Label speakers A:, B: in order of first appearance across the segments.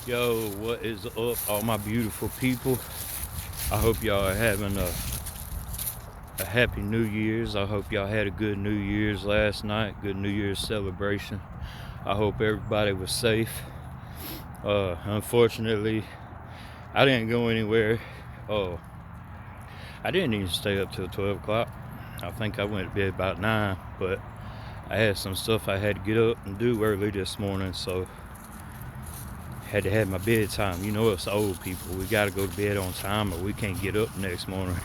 A: Yo, what is up, all my beautiful people? I hope y'all are having a happy New Year's. I hope y'all had a good New Year's last night, good New Year's celebration. I hope everybody was safe. Unfortunately, I didn't go anywhere. Oh, I didn't even stay up till 12 o'clock. I think I went to bed about 9, but I had some stuff I had to get up and do early this morning, so had to have my bedtime. You know us old people, we gotta go to bed on time or we can't get up next morning.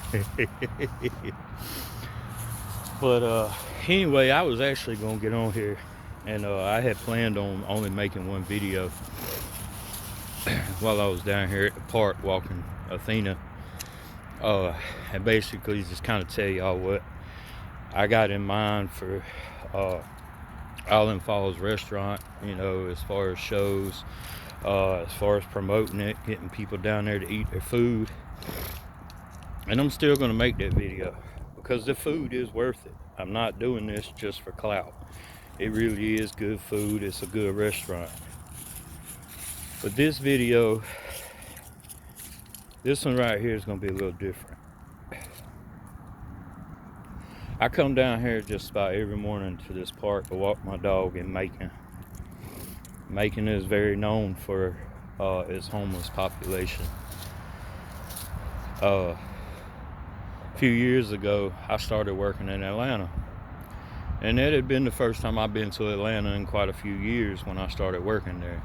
A: But anyway, I was actually gonna get on here, and I had planned on only making one video while I was down here at the park walking Athena, and basically just kind of tell y'all what I got in mind for Island Falls restaurant, you know, as far as shows, as far as promoting it, getting people down there to eat their food. And I'm still going to make that video because the food is worth it. I'm not doing this just for clout. It really is good food. It's a good restaurant. But this video, this one right here is going to be a little different. I come down here just about every morning to this park to walk my dog in Macon. Macon is very known for its homeless population. A few years ago, I started working in Atlanta. And that had been the first time I've been to Atlanta in quite a few years when I started working there.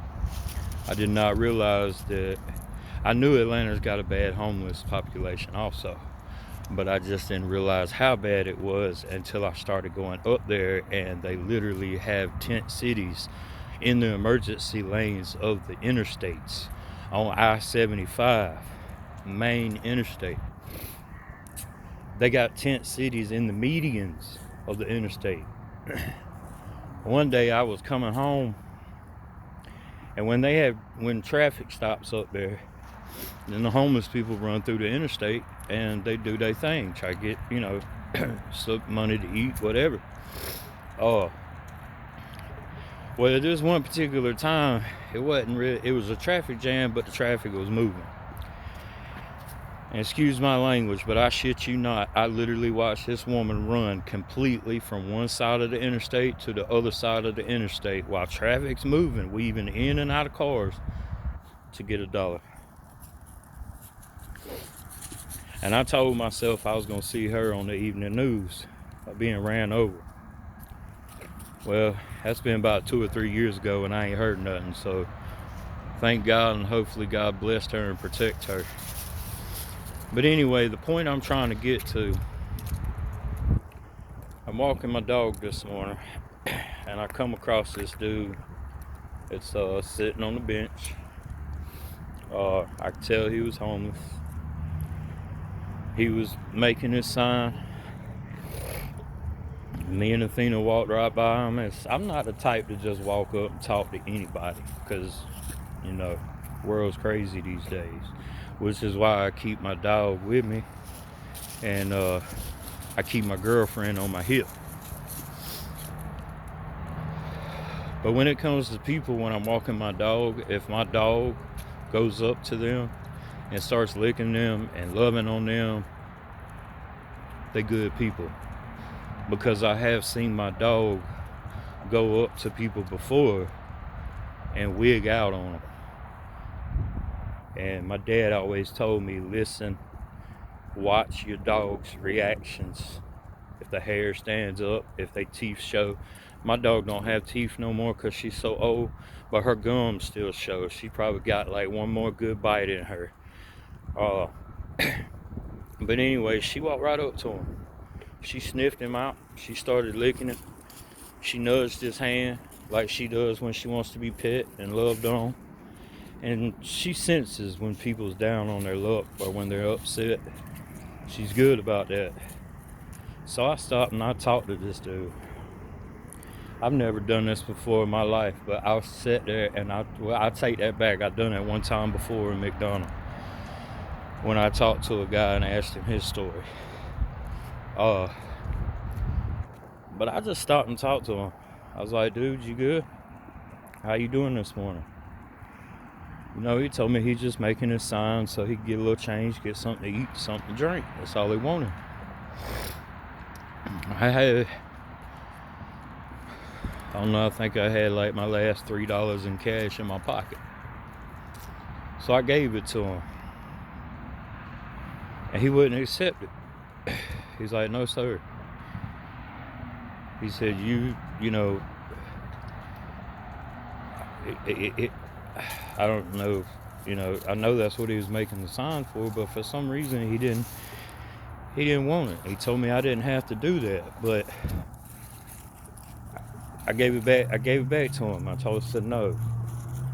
A: I did not realize that, I knew Atlanta's got a bad homeless population also, but I just didn't realize how bad it was until I started going up there, and they literally have tent cities in the emergency lanes of the interstates on I-75, main interstate. They got tent cities in the medians of the interstate. One day I was coming home, and when traffic stops up there, then the homeless people run through the interstate and they do their thing, try to get, you know, some money to eat, whatever. Well, at this one particular time, it wasn't really, it was a traffic jam, but the traffic was moving. And excuse my language, but I shit you not, I literally watched this woman run completely from one side of the interstate to the other side of the interstate while traffic's moving, weaving in and out of cars to get $1. And I told myself I was gonna see her on the evening news being ran over. Well, that's been about 2 or 3 years ago, and I ain't heard nothing. So thank God, and hopefully God blessed her and protect her. But anyway, the point I'm trying to get to, I'm walking my dog this morning, and I come across this dude. It's sitting on the bench. I could tell he was homeless. He was making his sign. Me and Athena walked right by him. I'm not the type to just walk up and talk to anybody because, you know, the world's crazy these days. Which is why I keep my dog with me, and I keep my girlfriend on my hip. But when it comes to people, when I'm walking my dog, if my dog goes up to them and starts licking them and loving on them, they good people. Because I have seen my dog go up to people before and wig out on them. And my dad always told me, listen, watch your dog's reactions. If the hair stands up, if they teeth show. My dog don't have teeth no more because she's so old, but her gums still show. She probably got like one more good bite in her. But anyway, she walked right up to him. She sniffed him out. She started licking it. She nudged his hand like she does when she wants to be pet and loved on. And she senses when people's down on their luck or when they're upset. She's good about that. So I stopped and I talked to this dude. I've never done this before in my life, but I sat there and I take that back. I've done it one time before in McDonald's when I talked to a guy and asked him his story. But I just stopped and talked to him. I was like, dude, you good? How you doing this morning? You know, he told me he's just making a sign so he could get a little change, get something to eat, something to drink. That's all he wanted. I don't know, I think I had like my last $3 in cash in my pocket. So I gave it to him. And he wouldn't accept it. He's like, no, sir. He said, you know, I don't know, you know, I know that's what he was making the sign for, but for some reason he didn't want it. He told me I didn't have to do that, but I gave it back to him. I said, no,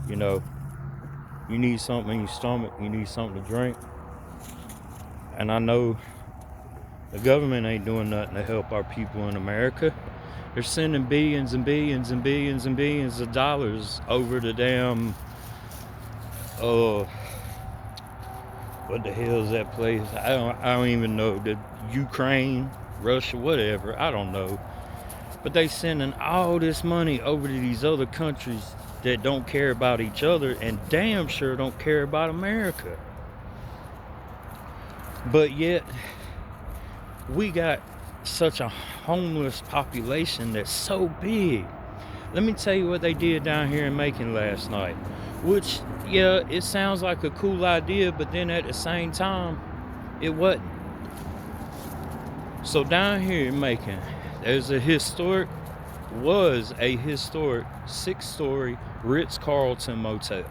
A: you know, you need something in your stomach, you need something to drink. And I know the government ain't doing nothing to help our people in America. They're sending billions and billions and billions and billions of dollars over the damn, what the hell is that place? I don't even know. The Ukraine, Russia, whatever. I don't know. But they sending all this money over to these other countries that don't care about each other and damn sure don't care about America. But yet, we got such a homeless population that's so big. Let me tell you what they did down here in Macon last night. Which, yeah, it sounds like a cool idea, but then at the same time, it wasn't. So down here in Macon, there's a historic 6-story Ritz-Carlton motel.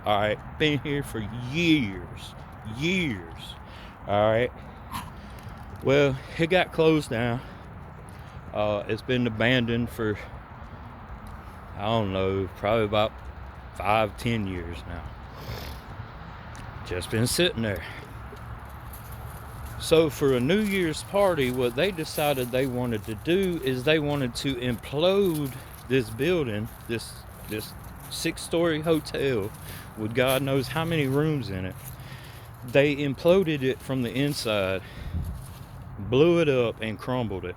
A: Alright, been here for years. Alright. Well, it got closed down. It's been abandoned for, I don't know, probably about 5-10 years now. Just been sitting there. So for a New Year's party, what they decided they wanted to do is they wanted to implode this building, this 6-story hotel with God knows how many rooms in it. They imploded it from the inside, blew it up and crumbled it.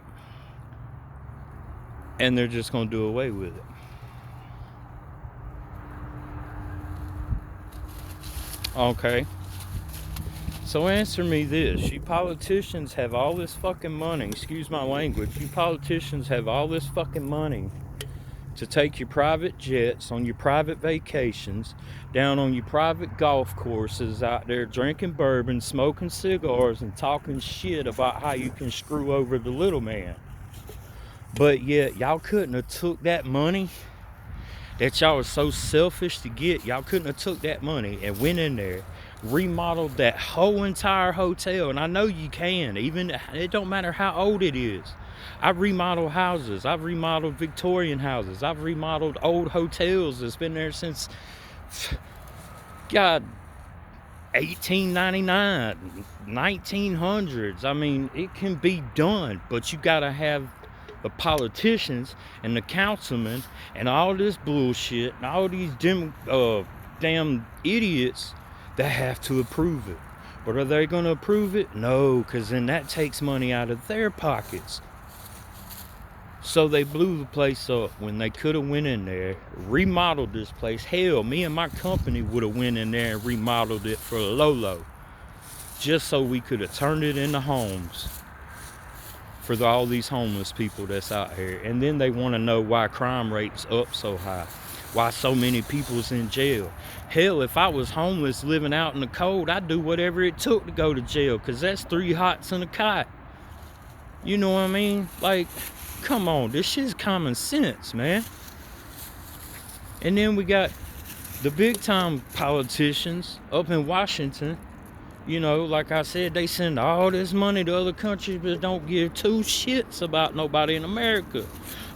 A: And they're just going to do away with it. Okay. So answer me this. You politicians have all this fucking money. Excuse my language. You politicians have all this fucking money to take your private jets on your private vacations, down on your private golf courses, out there drinking bourbon, smoking cigars, and talking shit about how you can screw over the little man. But yet, y'all couldn't have took that money that y'all was so selfish to get. Y'all couldn't have took that money and went in there, remodeled that whole entire hotel. And I know you can, even, it don't matter how old it is. I've remodeled houses. I've remodeled Victorian houses. I've remodeled old hotels that's been there since, God, 1899, 1900s. I mean, it can be done, but you gotta have the politicians and the councilmen and all this bullshit and all these damn idiots that have to approve it. But are they gonna approve it? No, because then that takes money out of their pockets. So they blew the place up when they could have went in there, remodeled this place. Hell, me and my company would have went in there and remodeled it for a low, just so we could have turned it into homes for all these homeless people that's out here. And then they want to know why crime rate's up so high, why so many people's in jail. Hell, if I was homeless living out in the cold, I'd do whatever it took to go to jail, because that's 3 hots and a cot. You know what I mean? Like, come on, this shit's common sense, man. And then we got the big time politicians up in Washington. You know, like I said, they send all this money to other countries, but don't give 2 shits about nobody in America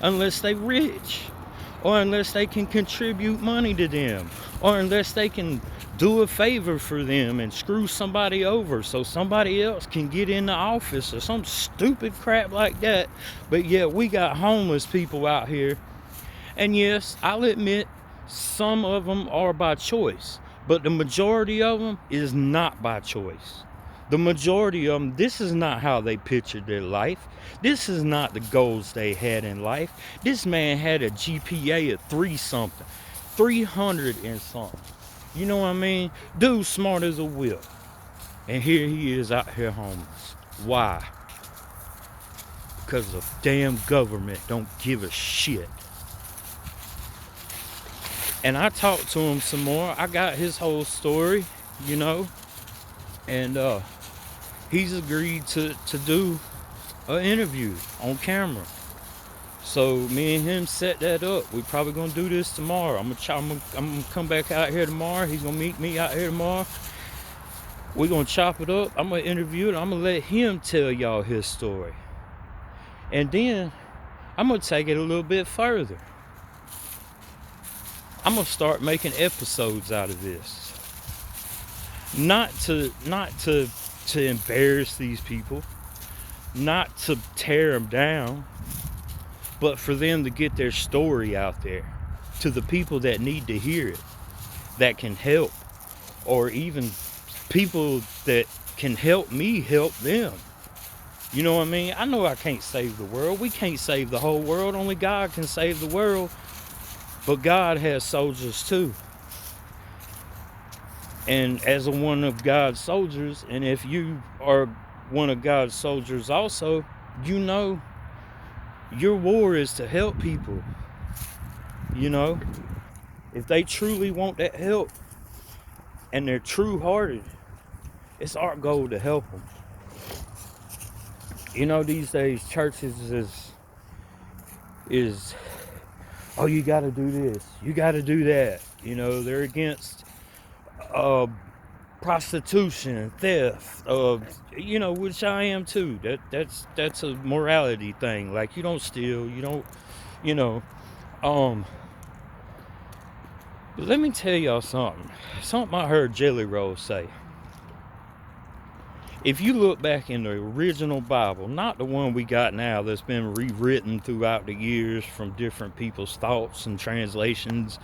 A: unless they rich, or unless they can contribute money to them, or unless they can do a favor for them and screw somebody over so somebody else can get in the office or some stupid crap like that. But yeah, we got homeless people out here. And yes, I'll admit, some of them are by choice, but the majority of them is not by choice. The majority of them, this is not how they pictured their life. This is not the goals they had in life. This man had a GPA of 300 and something. You know what I mean? Dude smart as a whip. And here he is out here homeless. Why? Because the damn government don't give a shit. And I talked to him some more. I got his whole story, you know. And he's agreed to do an interview on camera. So me and him set that up. We probably gonna do this tomorrow. I'm gonna come back out here tomorrow. He's gonna meet me out here tomorrow. We're gonna chop it up. I'm gonna interview it. I'm gonna let him tell y'all his story. And then I'm gonna take it a little bit further. I'm gonna start making episodes out of this. Not to embarrass these people, not to tear them down, but for them to get their story out there to the people that need to hear it, that can help, or even people that can help me help them. You know what I mean? I know I can't save the world. We can't save the whole world. Only God can save the world. But God has soldiers too. And as one of God's soldiers, and if you are one of God's soldiers also, you know your war is to help people. You know, if they truly want that help and they're true-hearted, it's our goal to help them. You know, these days churches is oh, you got to do this, you got to do that. You know, they're against prostitution, theft, you know, which I am too. That's a morality thing. Like, you don't steal, you don't, you know. But let me tell y'all something I heard Jelly Roll say. If you look back in the original Bible, not the one we got now that's been rewritten throughout the years from different people's thoughts and translations,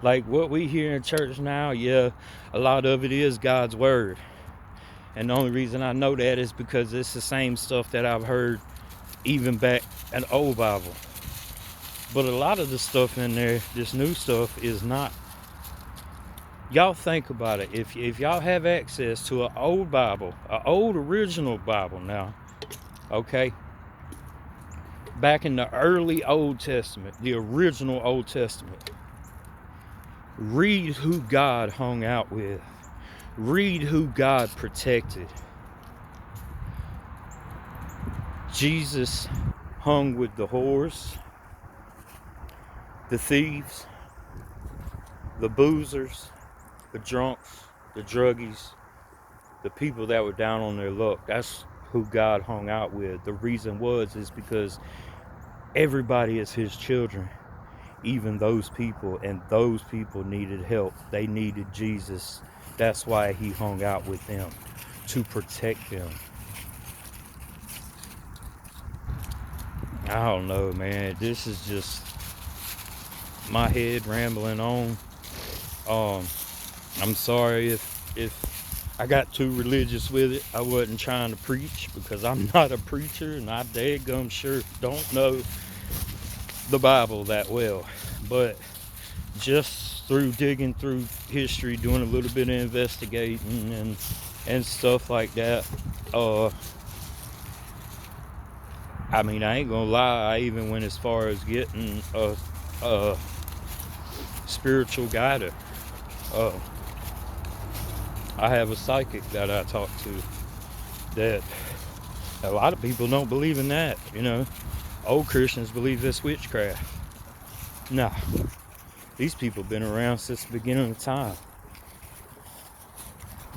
A: like what we hear in church now, yeah, a lot of it is God's word. And the only reason I know that is because it's the same stuff that I've heard even back in the old Bible. But a lot of the stuff in there, this new stuff, is not. Y'all think about it. If y'all have access to an old Bible, an old original Bible now, okay, back in the early Old Testament, the original Old Testament, read who God hung out with. Read who God protected. Jesus hung with the whores, the thieves, the boozers, the drunks, the druggies, the people that were down on their luck. That's who God hung out with. The reason is because everybody is his children, even those people, and those people needed help. They needed Jesus. That's why he hung out with them, to protect them. I don't know, man. This is just my head rambling on. I'm sorry if I got too religious with it. I wasn't trying to preach, because I'm not a preacher, and I daggum sure don't know the Bible that well. But just through digging through history, doing a little bit of investigating and stuff like that, I mean, I ain't gonna lie, I even went as far as getting a spiritual guide. I have a psychic that I talk to that a lot of people don't believe in that, you know. Old Christians believe it's witchcraft. Nah, these people been around since the beginning of time.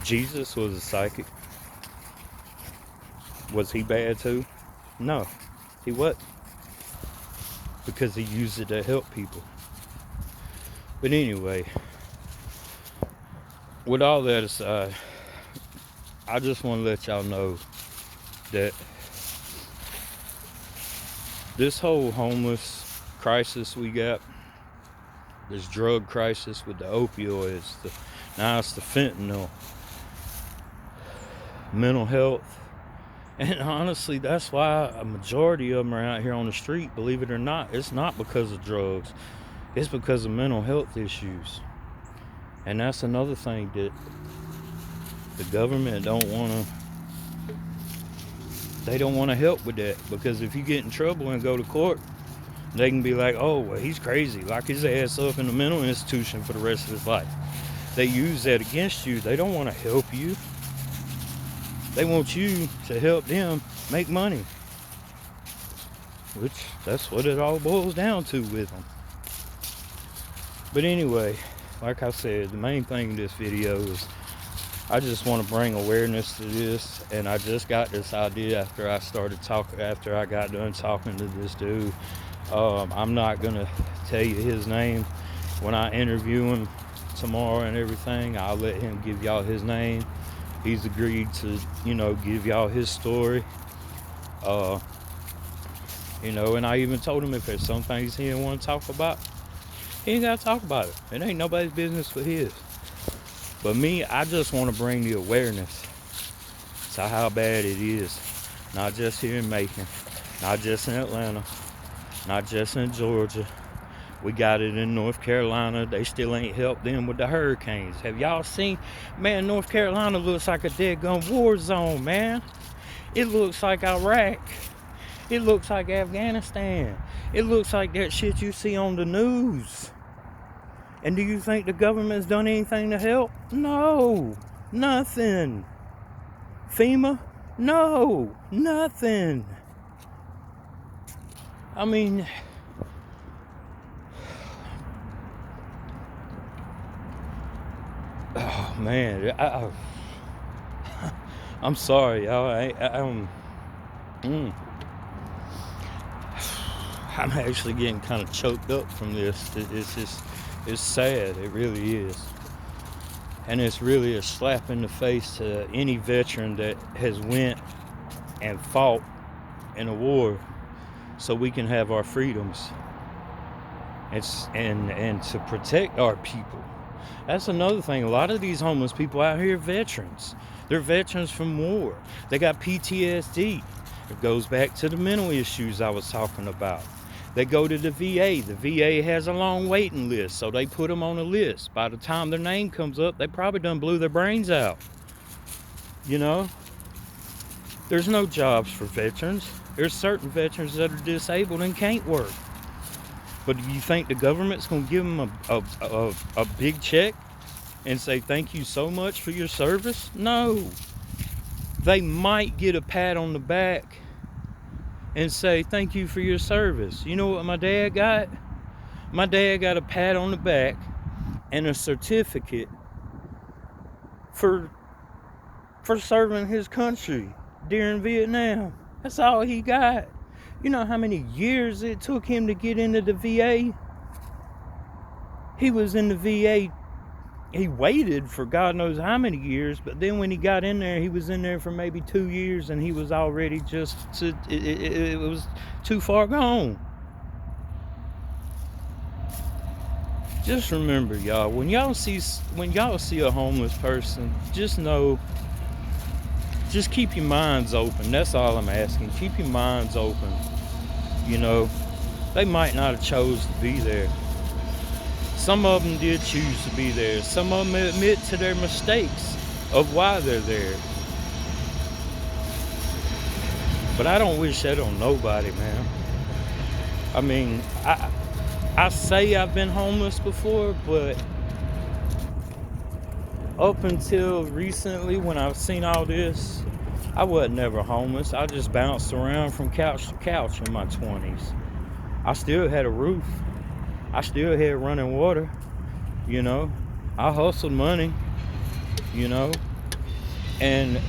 A: Jesus was a psychic. Was he bad too? No, he wasn't. Because he used it to help people. But anyway, with all that aside, I just want to let y'all know that this whole homeless crisis we got, this drug crisis with the opioids, now it's the fentanyl, mental health, and honestly, that's why a majority of them are out here on the street, believe it or not. It's not because of drugs, it's because of mental health issues. And that's another thing that the government don't want to help with that, because if you get in trouble and go to court, they can be like, oh, well, he's crazy, lock his ass up in a mental institution for the rest of his life. They use that against you. They don't want to help you. They want you to help them make money, which that's what it all boils down to with them. But anyway, like I said, the main thing in this video is I just want to bring awareness to this, and I just got this idea after I got done talking to this dude. I'm not gonna tell you his name when I interview him tomorrow and everything. I'll let him give y'all his name. He's agreed to, give y'all his story. And I even told him if there's some things he didn't want to talk about, he ain't gotta talk about it. It ain't nobody's business but his. But me, I just want to bring the awareness to how bad it is. Not just here in Macon, not just in Atlanta, not just in Georgia. We got it in North Carolina. They still ain't helped them with the hurricanes. Have y'all seen? Man, North Carolina looks like a dead-gum war zone, man. It looks like Iraq. It looks like Afghanistan. It looks like that shit you see on the news. And do you think the government's done anything to help? No, nothing. FEMA? No, nothing. I mean, oh man, I'm sorry, y'all. I'm actually getting kind of choked up from this. It's sad. It really is. And it's really a slap in the face to any veteran that has went and fought in a war so we can have our freedoms and to protect our people. That's another thing. A lot of these homeless people out here are veterans. They're veterans from war. They got PTSD. It goes back to the mental issues I was talking about. They go to the VA. The VA has a long waiting list, so they put them on a list. By the time their name comes up, they probably done blew their brains out. There's no jobs for veterans. There's certain veterans that are disabled and can't work. But do you think the government's going to give them a big check and say thank you so much for your service? No. They might get a pat on the back and say thank you for your service. You know what my dad got? My dad got a pat on the back and a certificate for serving his country during Vietnam. That's all he got. You know how many years it took him to get into the VA? He was in the VA. He waited for God knows how many years, but then when he got in there, he was in there for maybe 2 years, and he was already it was too far gone. Just remember, y'all, when y'all see a homeless person, just keep your minds open. That's all I'm asking. Keep your minds open. They might not have chose to be there. Some of them did choose to be there. Some of them admit to their mistakes of why they're there. But I don't wish that on nobody, man. I mean, I say I've been homeless before, but up until recently when I've seen all this, I wasn't never homeless. I just bounced around from couch to couch in my 20s. I still had a roof. I still had running water, I hustled money, and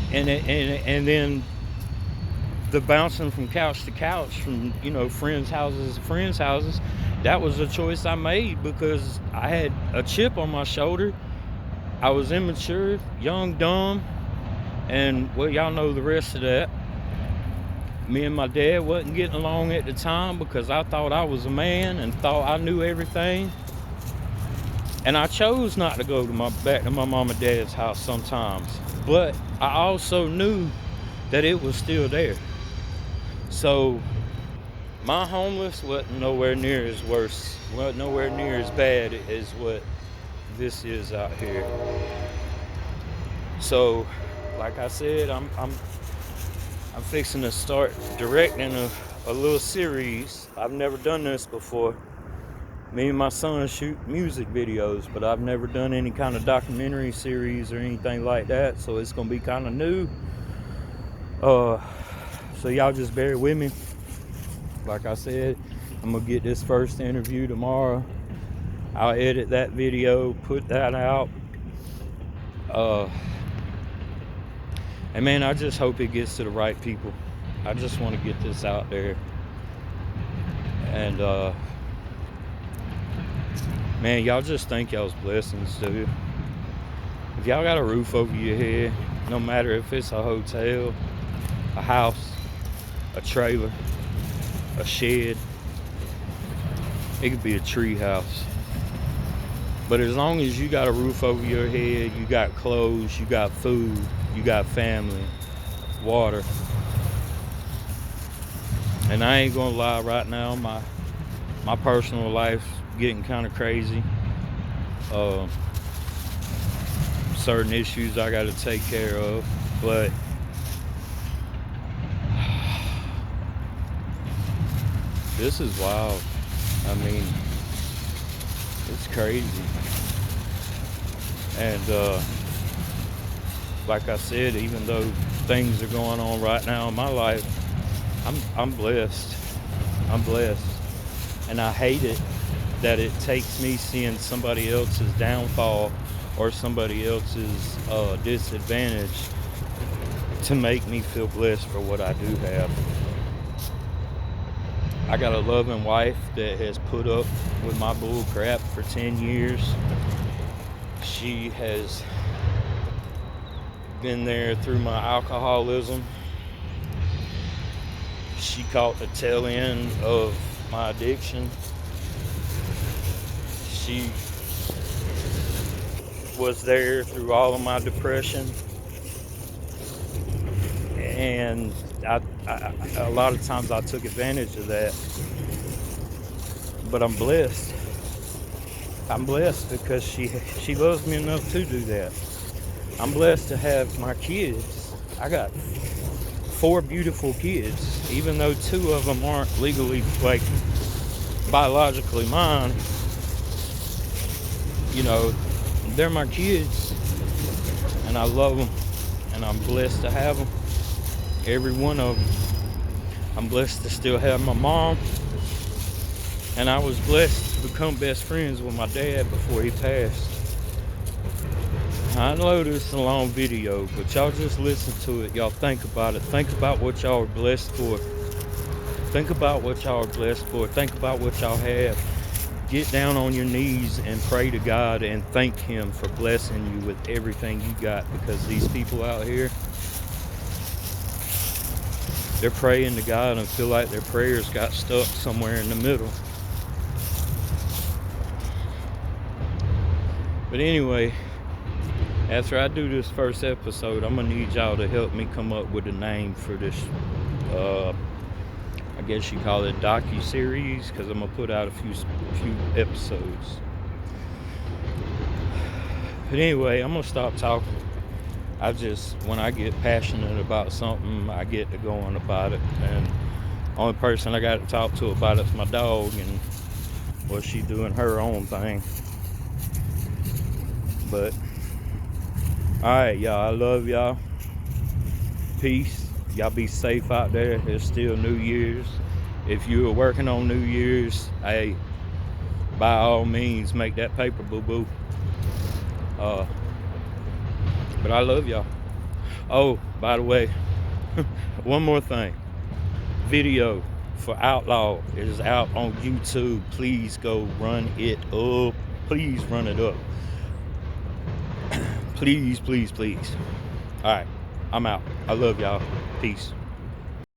A: then the bouncing from couch to couch, from friends' houses to friends' houses, that was a choice I made because I had a chip on my shoulder. I was immature, young, dumb, and well, y'all know the rest of that. Me and my dad wasn't getting along at the time because I thought I was a man and thought I knew everything. And I chose not to go back to my mom and dad's house sometimes. But I also knew that it was still there. So my homeless wasn't nowhere near as bad as what this is out here. So, like I said, I'm fixing to start directing a little series. I've never done this before. Me and my son shoot music videos, but I've never done any kind of documentary series or anything like that, so it's gonna be kind of new. So y'all just bear with me. Like I said, I'm gonna get this first interview tomorrow. I'll edit that video, put that out. And man, I just hope it gets to the right people. I just want to get this out there. And man, y'all just think y'all's blessings, do you? If y'all got a roof over your head, no matter if it's a hotel, a house, a trailer, a shed, it could be a tree house. But as long as you got a roof over your head, you got clothes, you got food, you got family, water. And I ain't gonna lie, right now, my personal life's getting kind of crazy. Certain issues I gotta take care of, but this is wild. I mean, it's crazy. And like I said, even though things are going on right now in my life, I'm blessed. I'm blessed. And I hate it that it takes me seeing somebody else's downfall or somebody else's disadvantage to make me feel blessed for what I do have. I got a loving wife that has put up with my bull crap for 10 years. She has been there through my alcoholism. She caught the tail end of my addiction. She was there through all of my depression. And a lot of times I took advantage of that. But I'm blessed. I'm blessed because she loves me enough to do that. I'm blessed to have my kids. I got 4 beautiful kids, even though 2 of them aren't legally, like, biologically mine. You know, they're my kids, and I love them, and I'm blessed to have them. Every one of them. I'm blessed to still have my mom, and I was blessed to become best friends with my dad before he passed. I know this is a long video, but y'all just listen to it. Y'all think about it. Think about what y'all are blessed for. Think about what y'all are blessed for. Think about what y'all have. Get down on your knees and pray to God and thank Him for blessing you with everything you got, because these people out here, they're praying to God and feel like their prayers got stuck somewhere in the middle. But anyway, after I do this first episode, I'm gonna need y'all to help me come up with a name for this, I guess you call it docu-series, because I'm gonna put out a few episodes. But anyway, I'm gonna stop talking. When I get passionate about something, I get to going about it. And the only person I got to talk to about it is my dog, and well, she's doing her own thing. But alright, y'all, I love y'all. Peace. Y'all be safe out there. It's still New Year's. If you are working on New Year's, hey, by all means, make that paper, boo-boo. But I love y'all. Oh, by the way, one more thing. Video for Outlaw is out on YouTube. Please go run it up. Please run it up. Please, please, please. All right, I'm out. I love y'all. Peace.